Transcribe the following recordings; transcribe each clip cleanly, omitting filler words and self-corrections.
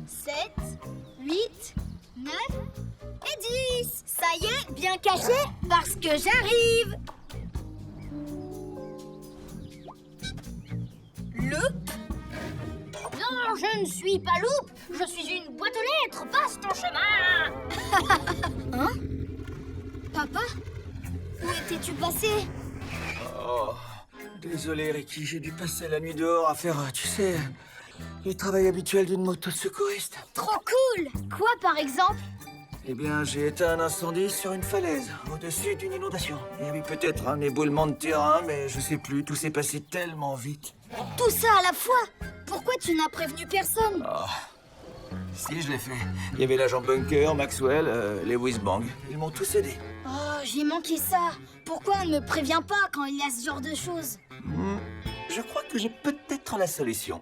7, 8, 9 et 10. Ça y est, bien caché, parce que j'arrive. Loup? Non, je ne suis pas loup. Je suis une boîte aux lettres. Passe ton chemin. Hein? Papa? Où étais-tu passé? Oh, désolé Ricky, j'ai dû passer la nuit dehors à faire, tu sais, le travail habituel d'une moto secouriste. Trop cool! Quoi par exemple? Eh bien, j'ai éteint un incendie sur une falaise, au-dessus d'une inondation. Il y avait peut-être un éboulement de terrain, mais je sais plus, tout s'est passé tellement vite. Tout ça à la fois? Pourquoi tu n'as prévenu personne? Oh, si, je l'ai fait. Il y avait l'agent Bunker, Maxwell, les Whizbang. Ils m'ont tous aidé. Oh, j'ai manqué ça. Pourquoi on ne me prévient pas quand il y a ce genre de choses? Je crois que j'ai peut-être la solution.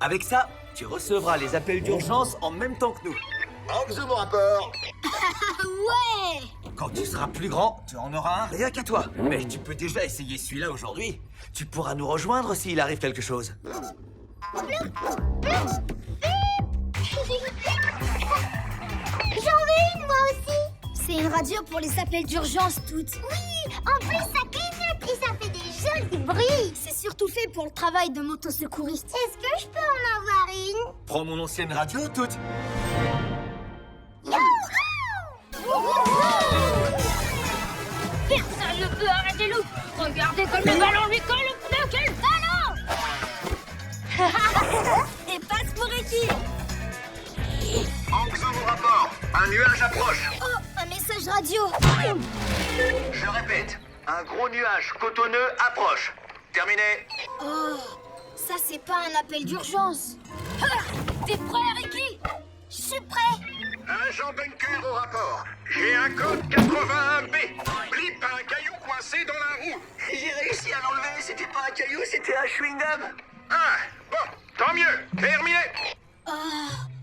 Avec ça, tu recevras les appels d'urgence en même temps que nous. Anxo, mon rapport. Ouais! Quand tu seras plus grand, tu en auras un rien qu'à toi. Mais tu peux déjà essayer celui-là aujourd'hui. Tu pourras nous rejoindre s'il arrive quelque chose. J'en veux une, moi aussi. C'est une radio pour les appels d'urgence, toutes. Oui, en plus ça clignote et ça fait des jolis bruits. C'est surtout fait pour le travail de motosecouriste. Est-ce que je peux en avoir une? Prends mon ancienne radio, toute. Personne ne peut arrêter Loup. Regardez comme le ballon lui colle. De quel ballon? Et passe pour Ricky. Anxo, mon rapport. Un nuage approche. Oh, un message radio. Je répète, un gros nuage cotonneux approche. Terminé. Oh, ça c'est pas un appel d'urgence. T'es prêt, Ricky? Je suis prêt. Agent Bunker au rapport. J'ai un code 81B. Blip a un caillou coincé dans la roue. J'ai réussi à l'enlever, c'était pas un caillou, c'était un chewing-gum. Ah, bon, tant mieux. Terminé.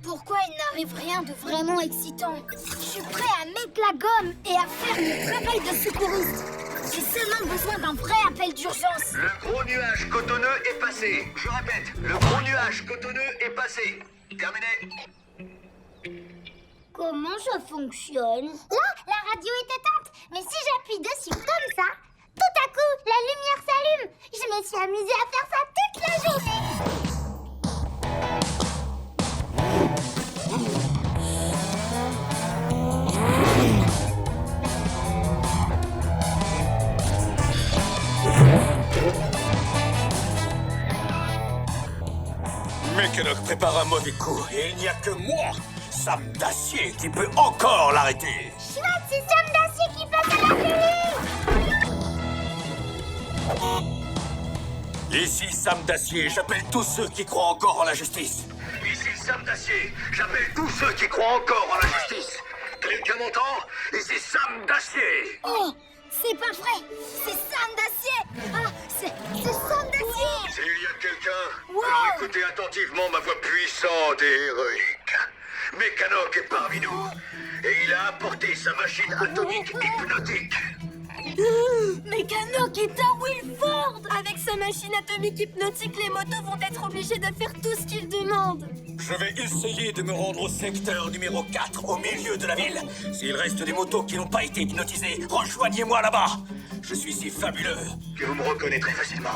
Pourquoi il n'arrive rien de vraiment excitant? Je suis prêt à mettre la gomme et à faire mon travail de secouriste. J'ai seulement besoin d'un vrai appel d'urgence. Le gros nuage cotonneux est passé. Je répète, le gros nuage cotonneux est passé. Terminé. Comment ça fonctionne? Là, la radio est éteinte, mais si j'appuie dessus comme ça, tout à coup, la lumière s'allume. Je me suis amusée à faire ça toute la journée. Mécanoc prépare un mauvais coup et il n'y a que moi, Sam d'Acier, qui peut encore l'arrêter. Chouette, c'est Sam d'Acier qui passe à la télé. Ici Sam d'Acier, j'appelle tous ceux qui croient encore en la justice. Ici Sam d'Acier, j'appelle tous ceux qui croient encore en la justice. Quelqu'un m'entend? Ici Sam d'Acier. Oh, c'est pas vrai. C'est Sam d'Acier. Ah, c'est Sam d'Acier. S'il y a quelqu'un, Wow. alors écoutez attentivement ma voix puissante et héroïque. Mécanoc est parmi nous, et il a apporté sa machine atomique hypnotique. Mécanoc est un Wilford. Avec sa machine atomique hypnotique, les motos vont être obligés de faire tout ce qu'ils demandent. Je vais essayer de me rendre au secteur numéro 4, au milieu de la ville. S'il reste des motos qui n'ont pas été hypnotisées, rejoignez-moi là-bas. Je suis si fabuleux que vous me reconnaîtrez facilement.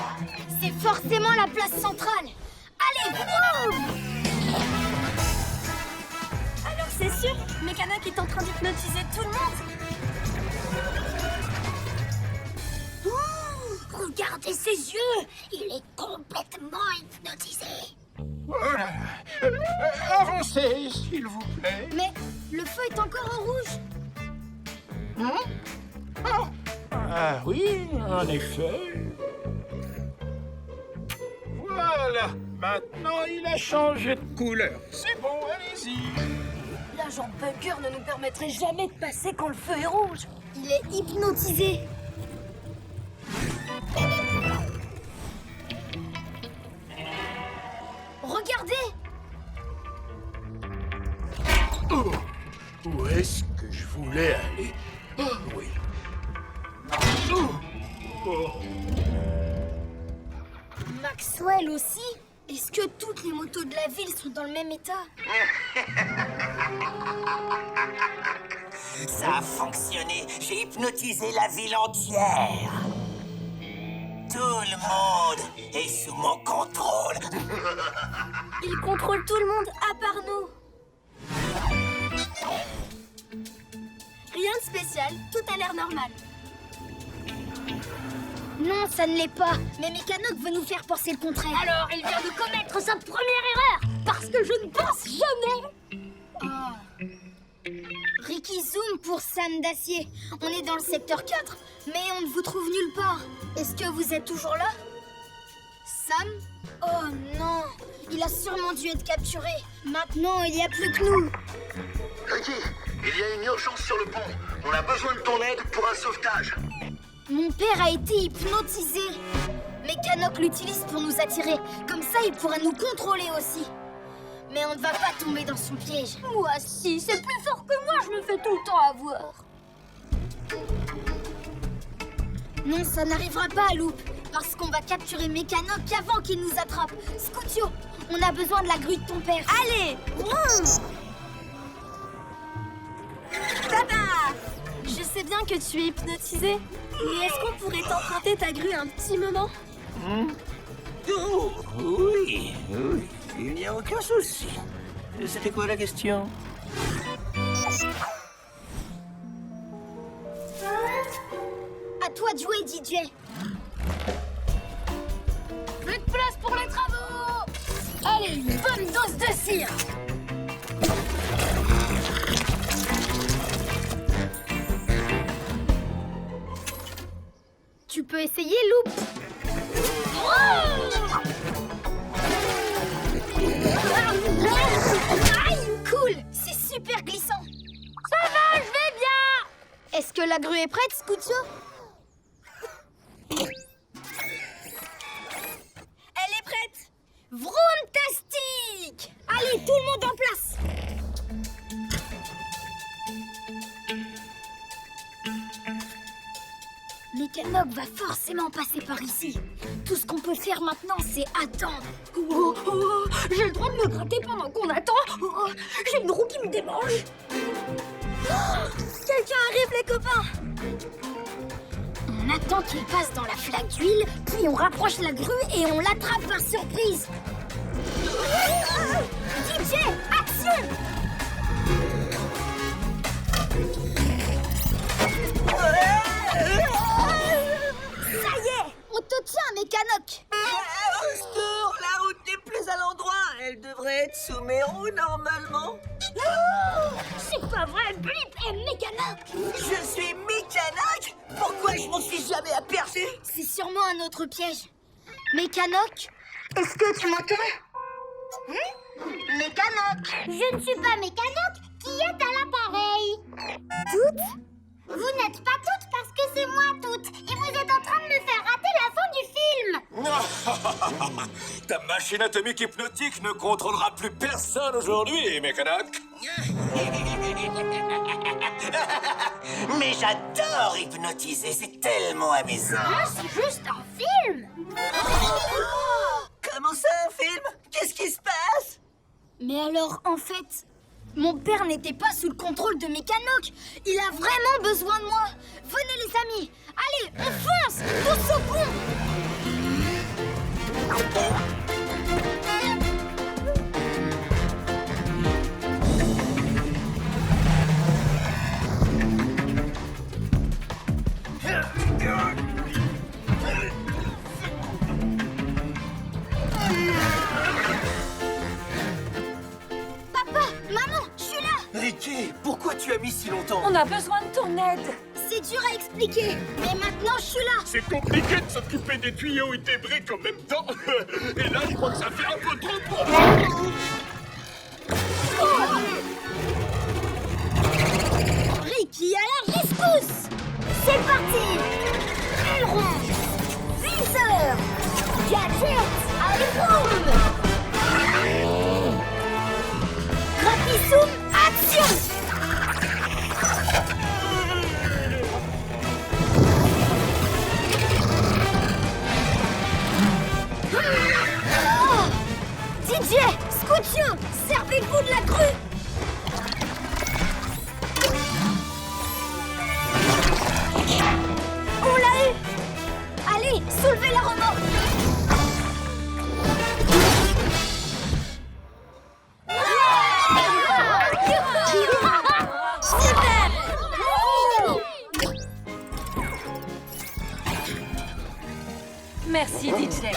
C'est forcément la place centrale. Allez, boum! Alors c'est sûr, Mécanoc est en train d'hypnotiser tout le monde. Ouh, regardez ses yeux. Il est complètement hypnotisé. Avancez, s'il vous plaît. Mais le feu est encore en rouge. Ah oui, en effet. Voilà, maintenant il a changé de couleur. C'est bon, allez-y. L'agent Bunker ne nous permettrait jamais de passer quand le feu est rouge. Il est hypnotisé. Regardez! Oh, où est-ce que je voulais aller? Ah oui. Oh, oh. Maxwell aussi? Est-ce que toutes les motos de la ville sont dans le même état? Ça a fonctionné. J'ai hypnotisé la ville entière. Tout le monde est sous mon contrôle. Il contrôle tout le monde à part nous. Rien de spécial, tout a l'air normal. Non, ça ne l'est pas. Mais Mécanoc veut nous faire penser le contraire. Alors, il vient de commettre sa première erreur, parce que je ne pense jamais. Ricky zoom pour Sam d'acier. On est dans le secteur 4, mais on ne vous trouve nulle part. Est-ce que vous êtes toujours là? Sam? Oh non, il a sûrement dû être capturé. Maintenant, il n'y a plus que nous. Ricky, il y a une urgence sur le pont. On a besoin de ton aide pour un sauvetage. Mon père a été hypnotisé. Mécanoc l'utilise pour nous attirer. Comme ça, il pourra nous contrôler aussi. Mais on ne va pas tomber dans son piège. Moi, si, c'est plus fort que moi, je me fais tout le temps avoir. Non, ça n'arrivera pas à Loop. Parce qu'on va capturer Mécanoc avant qu'il nous attrape. Scoutio, on a besoin de la grue de ton père. Allez! Papa! Je sais bien que tu es hypnotisé. Mais est-ce qu'on pourrait t'emprunter ta grue un petit moment? Oh, oui, oui, il n'y a aucun souci. C'était quoi la question? À toi de jouer, DJ. Plus de place pour les travaux. Allez, une bonne dose de cire. Tu peux essayer, Loop. Cool, c'est super glissant. Ça va, je vais bien. Est-ce que la grue est prête, Scoutio? Elle est prête. Vroomtastique. Allez, tout le monde en place. Mécanoc va forcément passer par ici. Tout ce qu'on peut faire maintenant, c'est attendre. Oh, oh, j'ai le droit de me gratter pendant qu'on attend. Oh, j'ai une roue qui me démange. Quelqu'un arrive, les copains. On attend qu'il passe dans la flaque d'huile, puis on rapproche la grue et on l'attrape par surprise. DJ, action! Ça y est, on te tient, Mécanoc. Au secours, la route n'est plus à l'endroit. Elle devrait être sous mes roues normalement. C'est pas vrai, Blip est Mécanoc. Je suis Mécanoc? Pourquoi je m'en suis jamais aperçu? C'est sûrement un autre piège. Mécanoc, est-ce que tu m'entends? Mécanoc. Je ne suis pas Mécanoc. Qui est à l'appareil? Toutes? Vous n'êtes pas toutes parce que c'est moi toute. Et vous êtes en train de me faire rater la fin du film. Ta machine atomique hypnotique ne contrôlera plus personne aujourd'hui, Mécanoc. Mais j'adore hypnotiser, c'est tellement amusant. Ah, c'est juste un film. Comment ça, un film? Qu'est-ce qui se passe? Mais alors, en fait, mon père n'était pas sous le contrôle de Mécanoc. Il a vraiment besoin de moi. Venez, les amis. Allez, on fonce. Tous au pont. Papa, maman, je suis là. Ricky, pourquoi tu as mis si longtemps? On a besoin de ton aide. C'est dur à expliquer, mais maintenant je suis là. C'est compliqué de s'occuper des tuyaux et des briques en même temps. Et là, je crois que ça fait un peu trop pour moi. Ricky à la rescousse. C'est parti. Aileron, viseur, gadget, iPhone. Rapisoum, action. DJ, Scoutio, servez-vous de la grue. On l'a eu. Allez, soulevez la remorque. Super. Merci, DJ.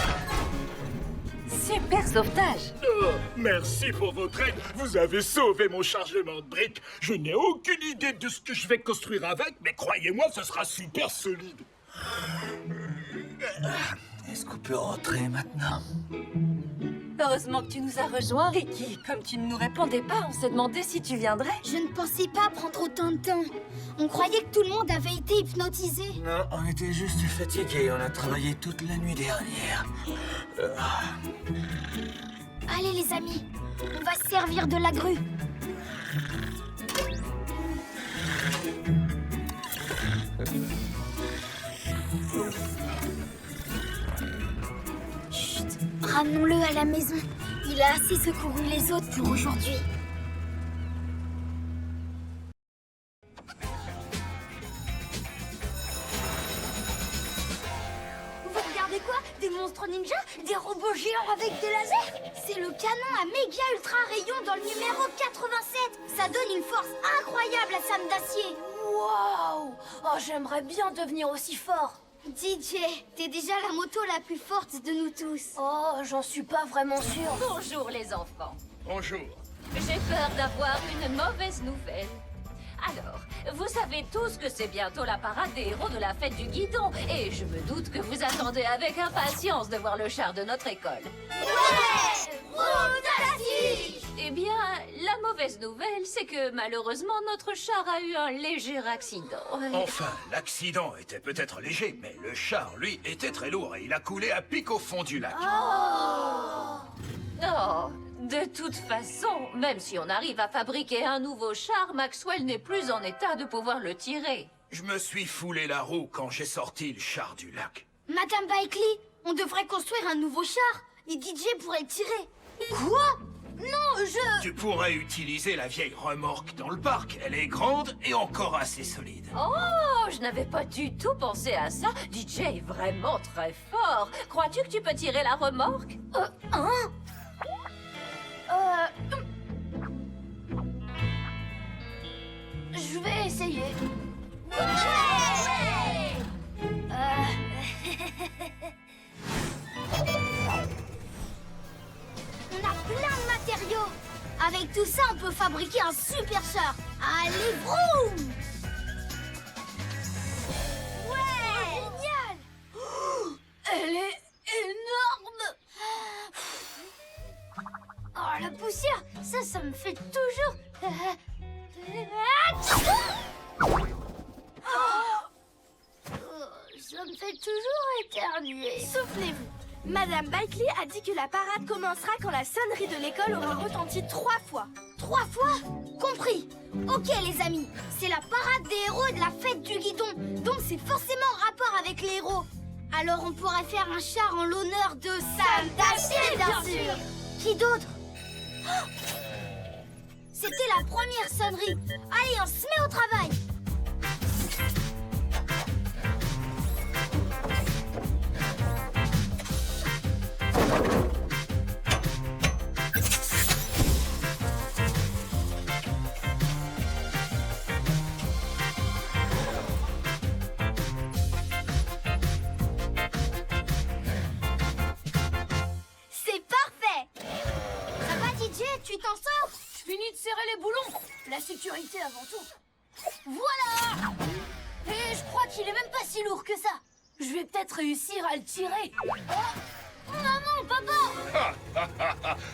Super sauvetage. Oh, merci pour votre aide. Vous avez sauvé mon chargement de briques. Je n'ai aucune idée de ce que je vais construire avec, mais croyez-moi, ce sera super solide. Est-ce qu'on peut rentrer maintenant? Heureusement que tu nous as rejoints, Ricky. Comme tu ne nous répondais pas, on s'est demandé si tu viendrais. Je ne pensais pas prendre autant de temps. On croyait que tout le monde avait été hypnotisé. Non, on était juste fatigués. On a travaillé toute la nuit dernière. Allez les amis, on va se servir de la grue. Chut, ramenons-le à la maison. Il a assez secouru les autres pour aujourd'hui. Vous regardez quoi? Des monstres ninja? Des robots géants avec des lasers? C'est le canon à méga ultra rayon dans le numéro 87. Ça donne une force incroyable à Sam d'acier. Waouh! Oh, j'aimerais bien devenir aussi fort. DJ, t'es déjà la moto la plus forte de nous tous. Oh, j'en suis pas vraiment sûre. Bonjour, les enfants. Bonjour. J'ai peur d'avoir une mauvaise nouvelle. Alors, vous savez tous que c'est bientôt la parade des héros de la fête du guidon. Et je me doute que vous attendez avec impatience de voir le char de notre école. Fantastique! Eh bien, la mauvaise nouvelle, c'est que malheureusement, notre char a eu un léger accident. Enfin, l'accident était peut-être léger, mais le char, lui, était très lourd et il a coulé à pic au fond du lac. Oh, de toute façon, même si on arrive à fabriquer un nouveau char, Maxwell n'est plus en état de pouvoir le tirer. Je me suis foulé la roue quand j'ai sorti le char du lac. Madame Bailey, on devrait construire un nouveau char. Et DJ pourrait le tirer. Quoi? Non, Tu pourrais utiliser la vieille remorque dans le parc. Elle est grande et encore assez solide. Oh, je n'avais pas du tout pensé à ça. DJ est vraiment très fort. Crois-tu que tu peux tirer la remorque? Je vais essayer. On a plein de matériaux. Avec tout ça, on peut fabriquer un super char. Allez, vroom! Ouais! Génial! Elle est énorme! Oh, la poussière, ça me fait toujours... Ça me fait toujours éternuer. Souvenez-vous, Madame Bailey a dit que la parade commencera quand la sonnerie de l'école aura retenti 3 fois. 3 fois? Compris. Ok les amis, c'est la parade des héros de la fête du guidon. Donc c'est forcément en rapport avec les héros. Alors on pourrait faire un char en l'honneur de Sam d'acier, bien sûr. Qui d'autre? C'était la première sonnerie. Allez, on se met au travail. C'est parfait. Ça va DJ, tu t'en sors? Je finis de serrer les boulons. La sécurité avant tout. Voilà. Et je crois qu'il est même pas si lourd que ça. Je vais peut-être réussir à le tirer. Maman, papa.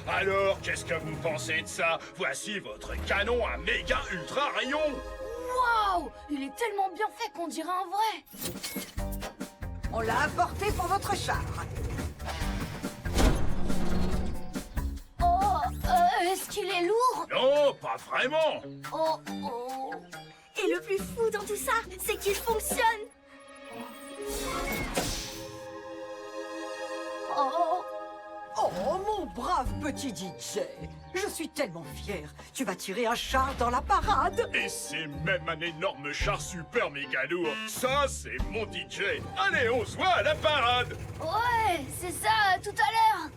Alors, qu'est-ce que vous pensez de ça? Voici votre canon à méga ultra rayon. Waouh! Il est tellement bien fait qu'on dirait un vrai. On l'a apporté pour votre char. Est-ce qu'il est lourd? Non, pas vraiment. Oh. Et le plus fou dans tout ça, c'est qu'il fonctionne. Oh. Oh, Oh, mon brave petit DJ. Je suis tellement fière. Tu vas tirer un char dans la parade. Et c'est même un énorme char super méga lourd. Ça, c'est mon DJ. Allez, on se voit à la parade. Ouais, c'est ça, tout à l'heure.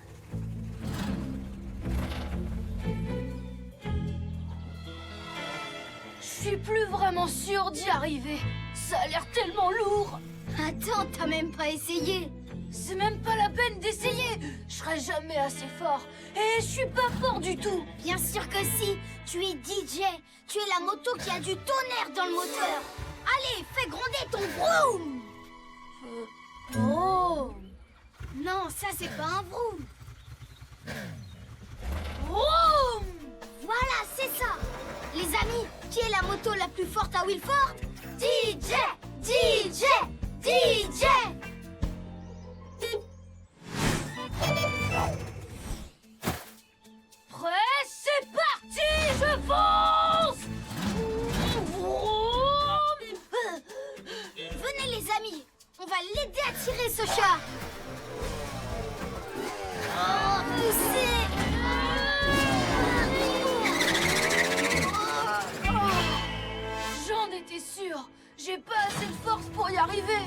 Je suis plus vraiment sûre d'y arriver. Ça a l'air tellement lourd. Attends, t'as même pas essayé. C'est même pas la peine d'essayer. Je serai jamais assez fort. Et je suis pas fort du tout. Bien sûr que si, tu es DJ. Tu es la moto qui a du tonnerre dans le moteur. Allez, fais gronder ton vroom. Oh. Non, ça c'est pas un vroom. Vroom. Voilà, c'est ça. Les amis, qui est la moto la plus forte à Wilford? DJ, DJ, DJ. Prêt, c'est parti, je fonce. Vroom. Venez les amis, on va l'aider à tirer ce chat. Oh, poussez. J'en étais sûre. J'ai pas assez de force pour y arriver.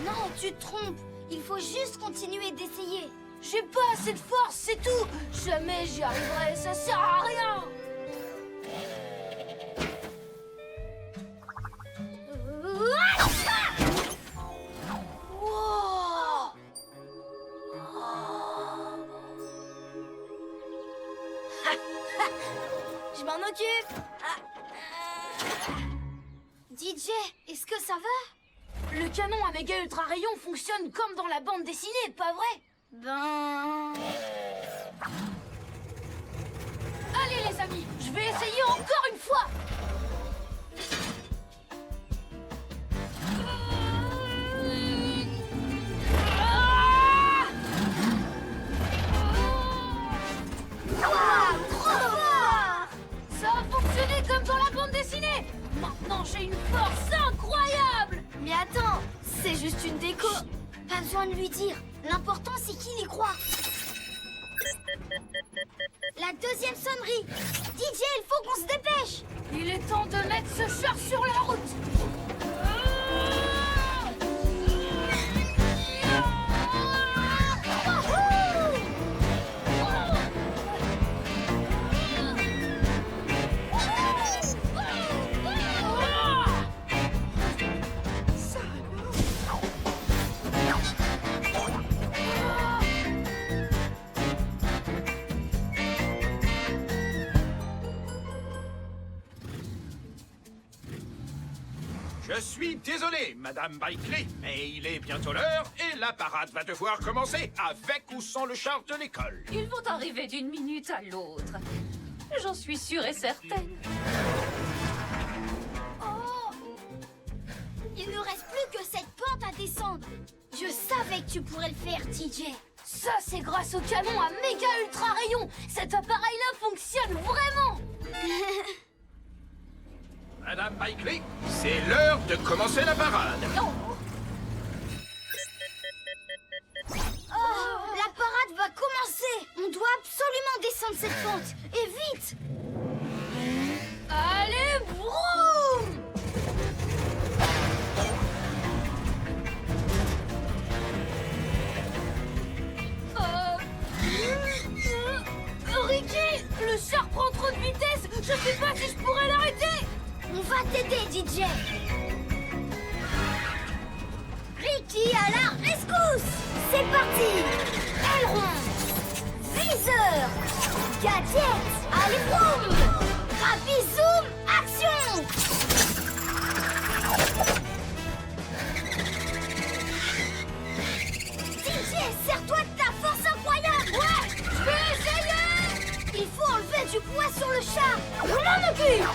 Non, tu te trompes. Il faut juste continuer d'essayer. J'ai pas assez de force, c'est tout. Jamais j'y arriverai, ça sert à rien. Wow. Je m'en occupe. DJ, est-ce que ça va? Le canon à méga ultra rayon fonctionne comme dans la bande dessinée, pas vrai? Ben... Allez les amis, je vais essayer encore une fois. Wow, trop fort! Ça a fonctionné comme dans la bande dessinée. Maintenant j'ai une force incroyable. Mais attends, c'est juste une déco. Pas besoin de lui dire. L'important, c'est qu'il y croit. La deuxième sonnerie. DJ, il faut qu'on se dépêche. Il est temps de mettre ce char sur la route. Je suis désolé, Madame Bailey, mais il est bientôt l'heure et la parade va devoir commencer, avec ou sans le char de l'école. Ils vont arriver d'une minute à l'autre. J'en suis sûre et certaine. Oh! Il ne reste plus que cette pente à descendre. Je savais que tu pourrais le faire, DJ. Ça, c'est grâce au canon à méga ultra rayon. Cet appareil-là fonctionne vraiment. Madame Bailey, c'est l'heure de commencer la parade. Non. Oh, la parade va commencer. On doit absolument descendre cette pente. Et vite! Allez, vroom! Ricky, le char prend trop de vitesse. Je sais pas si je pourrais l'arrêter. On va t'aider, DJ. Ricky à la rescousse. C'est parti. Aileron, viseur, gadget, allez boum. Rapide zoom, action. DJ, sers-toi de ta force incroyable. Ouais, je vais essayer. Il faut enlever du poids sur le char. Je m'en occupe.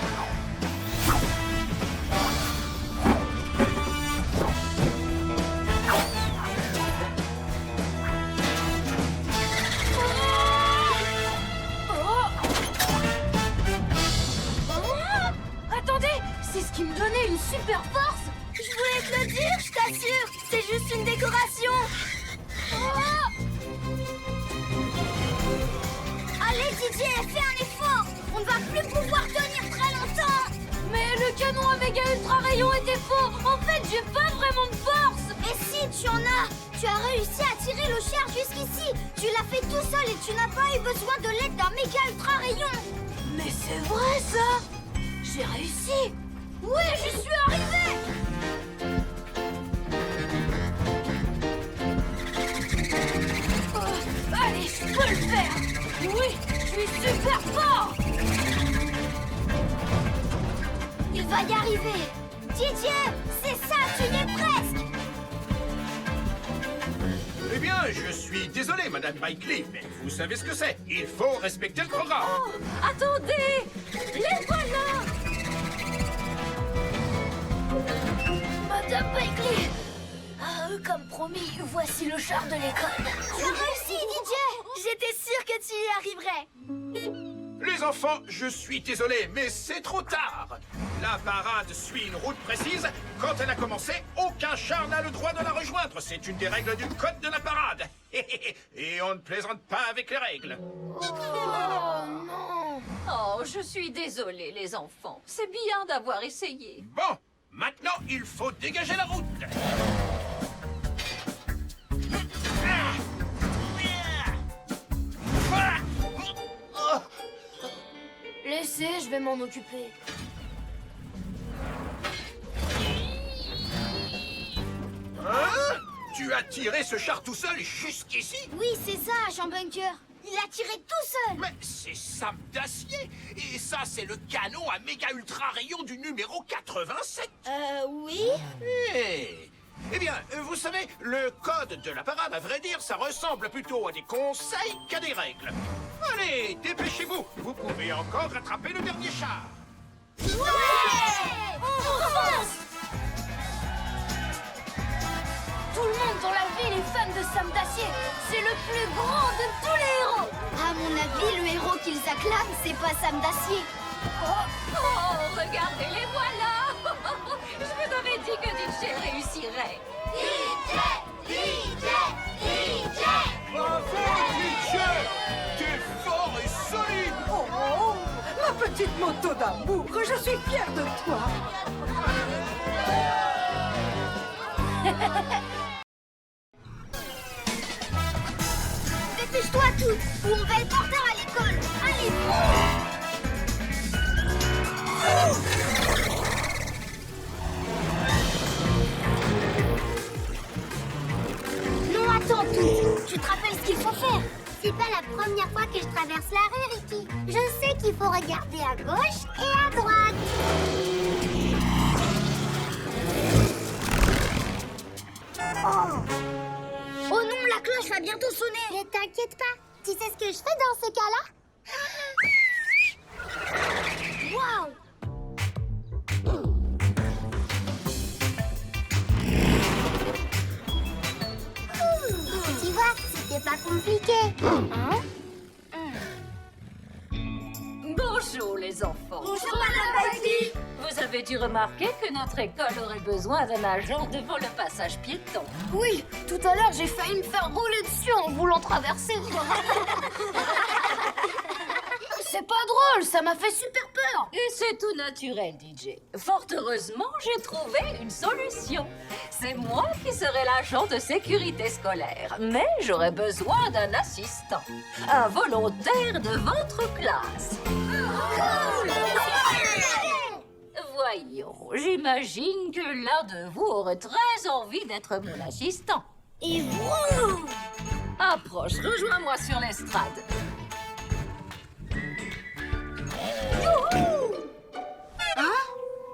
Attendez, c'est ce qui me donnait une super force. Je voulais te le dire, je t'assure. C'est juste une décoration. Oh DJ, fais un effort. On ne va plus pouvoir tenir très longtemps. Mais le canon à méga ultra rayon était faux. En fait, j'ai pas vraiment de force. Et si tu en as, tu as réussi à tirer le char jusqu'ici. Tu l'as fait tout seul et tu n'as pas eu besoin de l'aide d'un méga ultra rayon. Mais c'est vrai ça. J'ai réussi. Oui, j'y suis arrivée. Allez, je peux le faire. Oui, je suis super fort. Il va y arriver. Didier, c'est ça, tu y es presque. Eh bien, je suis désolé, Madame Bailey, mais vous savez ce que c'est. Il faut respecter le programme. Oh, attendez. Les voilà. Madame Bailey, Comme promis, voici le char de l'école. tu as réussi, Didier. J'étais sûre que tu y arriverais. Les enfants, je suis désolé, mais c'est trop tard. La parade suit une route précise. Quand elle a commencé, aucun char n'a le droit de la rejoindre. C'est une des règles du code de la parade. Et on ne plaisante pas avec les règles. Oh, je suis désolée, les enfants. C'est bien d'avoir essayé. Bon, maintenant, il faut dégager la route. Laissez, je vais m'en occuper. Hein? Tu as tiré ce char tout seul jusqu'ici? Oui, c'est ça, Jean Bunker. Il a tiré tout seul. Mais c'est Sam d'acier. Et ça, c'est le canon à méga ultra rayon du numéro 87. Oui. Eh bien, vous savez, le code de la parade, à vrai dire, ça ressemble plutôt à des conseils qu'à des règles. Allez, dépêchez-vous. Vous pouvez encore rattraper le dernier char. Ouais. On fonce. Tout le monde dans la ville est fan de Sam d'acier. C'est le plus grand de tous les héros. À mon avis, le héros qu'ils acclament, c'est pas Sam d'acier. Oh, regardez, les voilà. Je vous avais dit que DJ réussirait. Bravo, DJ! T'es fort et solide! Oh, ma petite moto d'amour, je suis fière de toi. Dépêche-toi, tout, ou on va être en retard à l'école. Allez. Non, attends, tout. Tu te rappelles ce qu'il faut faire? C'est pas la première fois que je traverse la rue, Ricky. Je sais qu'il faut regarder à gauche et à droite. Oh non, la cloche va bientôt sonner. Mais t'inquiète pas, tu sais ce que je fais dans ce cas-là? Waouh. Tu vois, c'était pas compliqué. Hein? Bonjour, les enfants. Bonjour, Madame Bailey. Vous avez dû remarquer que notre école aurait besoin d'un agent devant le passage piéton. Oui, tout à l'heure, j'ai failli me faire rouler dessus en voulant traverser. C'est pas drôle, ça m'a fait super peur. Et c'est tout naturel, DJ. Fort heureusement, j'ai trouvé une solution. C'est moi qui serai l'agent de sécurité scolaire, mais j'aurai besoin d'un assistant. Un volontaire de votre classe. Voyons, j'imagine que l'un de vous aurait très envie d'être mon assistant. Et vroom. Approche, rejoins-moi sur l'estrade. Hein?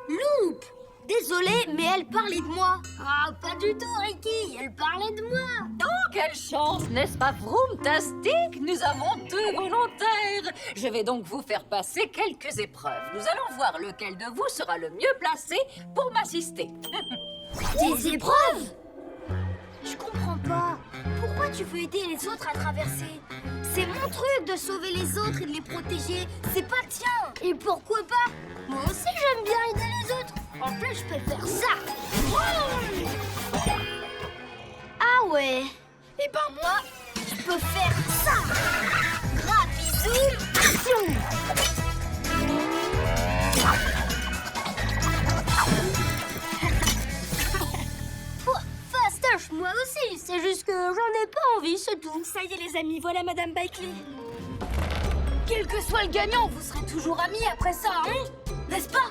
Loupe. Désolée, mais elle parlait de moi. Ah, pas du tout, Ricky. Elle parlait de moi. Oh, quelle chance, n'est-ce pas vroomtastique? Nous avons 2 volontaires. Je vais donc vous faire passer quelques épreuves. Nous allons voir lequel de vous sera le mieux placé pour m'assister. Des épreuves? Je comprends pas. Pourquoi tu veux aider les autres à traverser? C'est mon truc de sauver les autres et de les protéger. C'est pas le tien. Et pourquoi pas? Moi aussi, j'aime bien aider les autres. En plus, je peux faire ça. Ah ouais. Et ben moi, je peux faire ça. Rapizoum. envie, c'est tout. Ça y est les amis, voilà Madame Bakley. Quel que soit le gagnant, vous serez toujours amis après ça, hein? N'est-ce pas?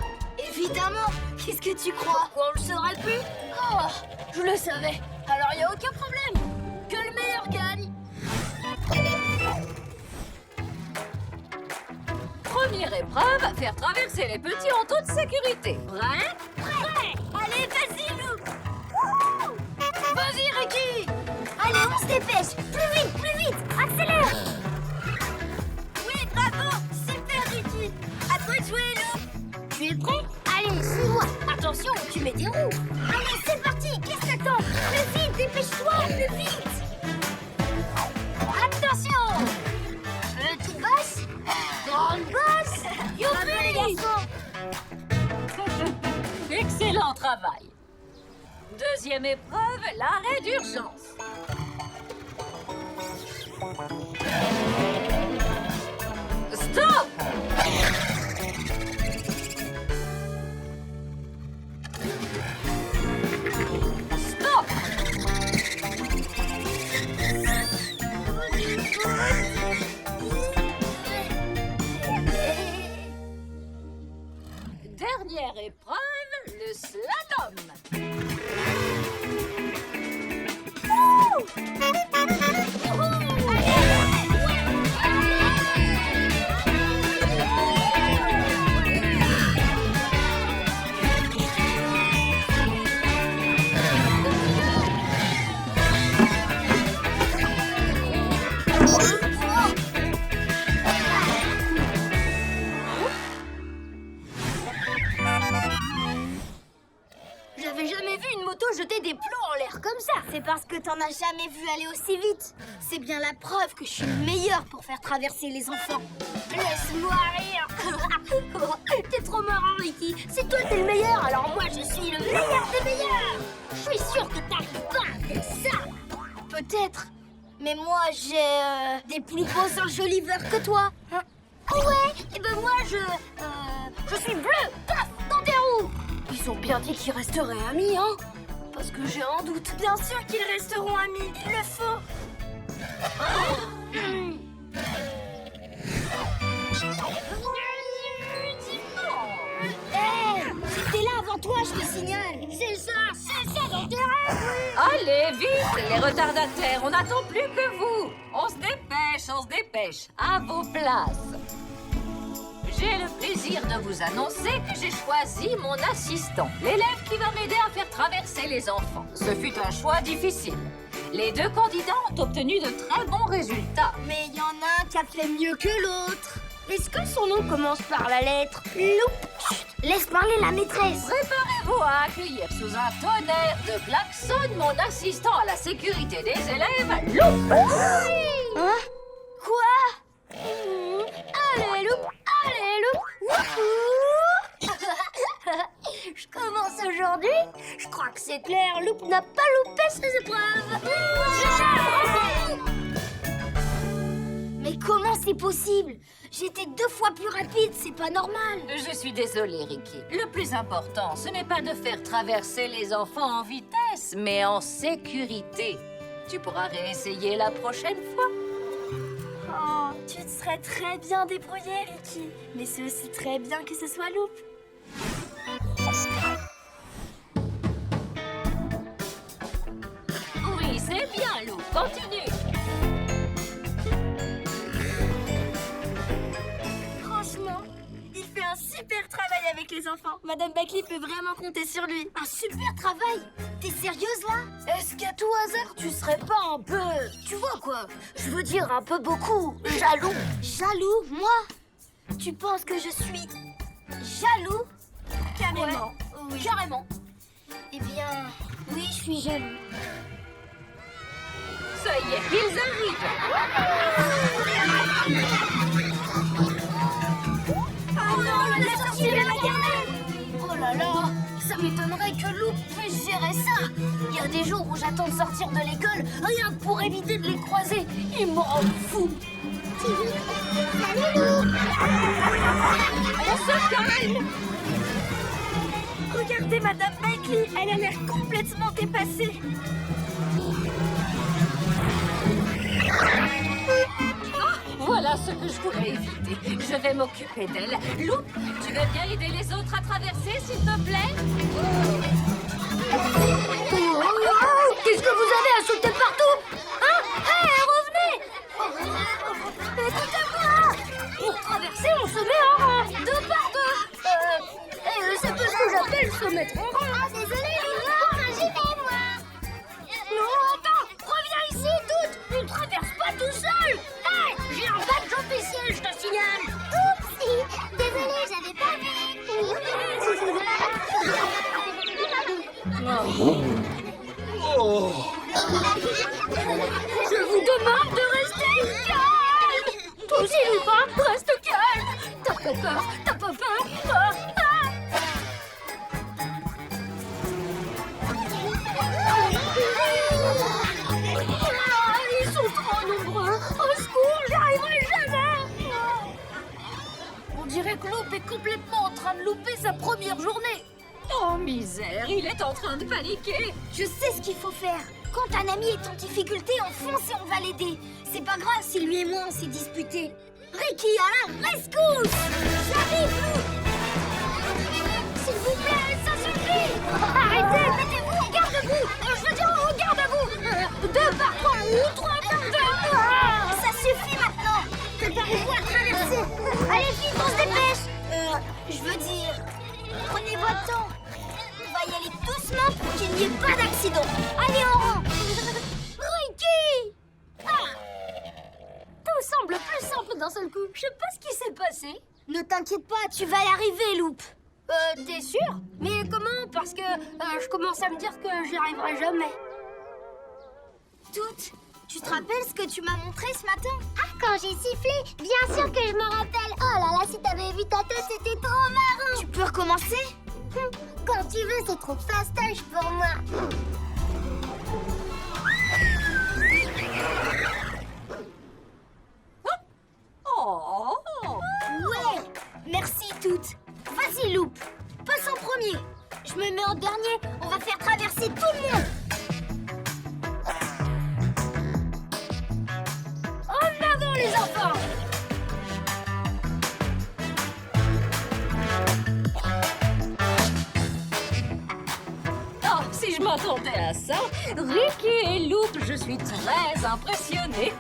Évidemment. Qu'est-ce que tu crois? On le saurait plus? Oh, je le savais. Alors y a aucun problème. Que le meilleur gagne. Première épreuve, faire traverser les petits en toute sécurité. Prêt? Prêt. Allez, vas-y, Lou. Vas-y, Ricky. Allez, on se dépêche. Plus vite. Accélère. Oui, bravo. Super, Ricky. À toi de jouer, Lou. Tu es prêt? Allez, suis-moi. Attention, tu mets des roues. Allez, c'est parti. Qu'est-ce que t'attends? Plus vite, dépêche-toi, plus vite. Attention. Petite bosse. Grande bosse. Youpi, les garçons. Excellent travail. Deuxième épreuve, l'arrêt d'urgence. Stop! Stop! Dernière épreuve, le slalom. J'avais jamais vu une moto jeter des plots en l'air comme ça. C'est parce que t'en as jamais vu aller aussi vite. C'est bien la preuve que je suis le meilleur pour faire traverser les enfants. Laisse-moi rire. T'es trop marrant, Ricky. C'est toi t'es le meilleur, alors moi je suis le meilleur des meilleurs. Je suis sûre que t'arrives pas à faire ça. Peut-être. Mais moi j'ai des plus beaux enjoliveurs que toi. Hein? Ouais, et ben moi je suis bleu. Paf, dans tes roues. Ils ont bien dit qu'ils resteraient amis, hein? Parce que j'ai un doute. Bien sûr qu'ils resteront amis, il le faut. Hey, c'était là avant toi, je te signale. C'est ça dans tes rêves. Allez, vite, les retardataires, on n'attend plus que vous. On se dépêche, à vos places. J'ai le plaisir de vous annoncer que j'ai choisi mon assistant, l'élève qui va m'aider à faire traverser les enfants. Ce fut un choix difficile. Les deux candidats ont obtenu de très bons résultats. Mais il y en a un qui a fait mieux que l'autre. Est-ce que son nom commence par la lettre Loup? Chut, laisse parler la maîtresse. Préparez-vous à accueillir sous un tonnerre de klaxons mon assistant à la sécurité des élèves, Loup. Hein? Quoi? Allez, Loup! Wouhou! Je commence aujourd'hui. Je crois que c'est clair, Loup n'a pas loupé ses épreuves. Mais comment c'est possible? J'étais 2 fois plus rapide, c'est pas normal. Je suis désolée, Ricky. Le plus important, ce n'est pas de faire traverser les enfants en vitesse, mais en sécurité. Tu pourras réessayer la prochaine fois. Oh, tu te serais très bien débrouillé, Ricky. Mais c'est aussi très bien que ce soit Loup. Oui, c'est bien, Lou. Continue. Franchement, il fait un super travail avec les enfants. Madame Bakley peut vraiment compter sur lui. Un super travail. T'es sérieuse là? Est-ce qu'à tout hasard tu serais pas un peu... Tu vois quoi? Je veux dire un peu beaucoup. Jaloux. Jaloux? Moi? Tu penses que je suis jaloux? Carrément. Ouais, oui. Carrément. Eh bien, oui, je suis jaloux. Ça y est, ils arrivent. Oh non, la sortie de la maternelle! Oh là là, ça m'étonnerait que Lou puisse gérer ça. Il y a des jours où j'attends de sortir de l'école, rien que pour éviter de les croiser. Il me rend fou. Salut Lou! On se calme. Regardez Madame Bakley, elle a l'air complètement dépassée. Voilà ce que je voulais éviter. Je vais m'occuper d'elle. Loup, tu veux bien aider les autres à traverser, s'il te plaît? Qu'est-ce que vous avez à sauter partout? Hein? Hé, revenez! Écoutez-moi! Pour traverser, on se met en rang, deux par deux. C'est pas ce que j'appelle se mettre en rang. Ah, désolé, Loulou, j'y vais, moi. Non, attends! Reviens ici, toutes! Tu ne traverses pas tout seul! Hé! J'ai un badge officiel, je te signale! Oupsie, désolé, j'avais pas vu. Je vous demande de rester calme! Toi aussi, Lupin, reste calme! T'as pas peur? T'as pas peur? Ils sont trop nombreux! Au secours, j'y arriverai jamais! On dirait que Loup est complètement en train de louper sa première journée. Oh misère, il est en train de paniquer. Je sais ce qu'il faut faire. Quand un ami est en difficulté, on fonce et on va l'aider. C'est pas grave si lui et moi on s'est disputés. Ricky, à la rescousse! J'arrive, Lou! S'il vous plaît, ça suffit! Arrêtez, mettez-vous en garde-à-vous! Je veux dire, en garde-à-vous! Deux par trois ou trois par deux! Ça suffit maintenant! Préparez-vous à traverser! Allez, vite, on se dépêche! Je veux dire, prenez votre temps. On va y aller doucement pour qu'il n'y ait pas d'accident. Allez en rang! Ricky! Tout semble plus simple d'un seul coup. Je sais pas ce qui s'est passé. Ne t'inquiète pas, tu vas y arriver, Loup. T'es sûr? Mais comment? Parce que je commence à me dire que j'y arriverai jamais. Toute, tu te rappelles ce que tu m'as montré ce matin? Ah, quand j'ai sifflé, bien sûr que je m'en rappelle. Oh là là, si t'avais vu ta tête, c'était trop marrant. Tu peux recommencer? Quand tu veux, c'est trop fastoche pour moi. Oh. Ouais! Merci, Toute. Vas-y, Loup. Passe en premier. Je me mets en dernier. On va faire traverser tout le monde. En avant, les enfants! Oh, si je m'attendais à ça, Ricky et Loup, je suis très impressionnée.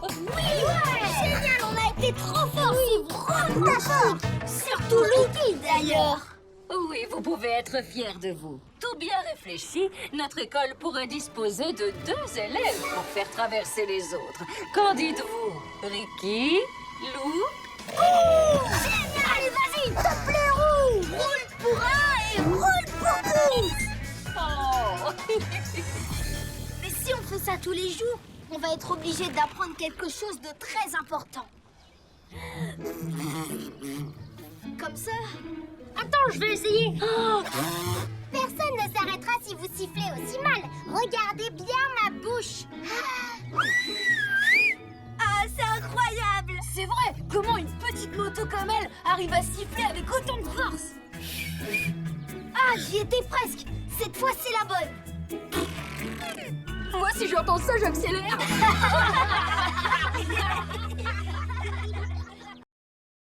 Oui, ouais! Génial, on a été trop forts. Oui, fantastique. Surtout Loupi, d'ailleurs. Oui, vous pouvez être fiers de vous. Tout bien réfléchi, notre école pourrait disposer de 2 élèves pour faire traverser les autres. Qu'en dites-vous, Ricky, Lou? Génial! Allez, vas-y, top les roues! Roule pour un et roule pour tous! Oh. Mais si on fait ça tous les jours, on va être obligé d'apprendre quelque chose de très important. Comme ça? Attends, je vais essayer. Personne ne s'arrêtera si vous sifflez aussi mal. Regardez bien ma bouche. Ah, c'est incroyable! C'est vrai! Comment une petite moto comme elle arrive à siffler avec autant de force? Ah, j'y étais presque! Cette fois, c'est la bonne! Moi, si j'entends ça, j'accélère!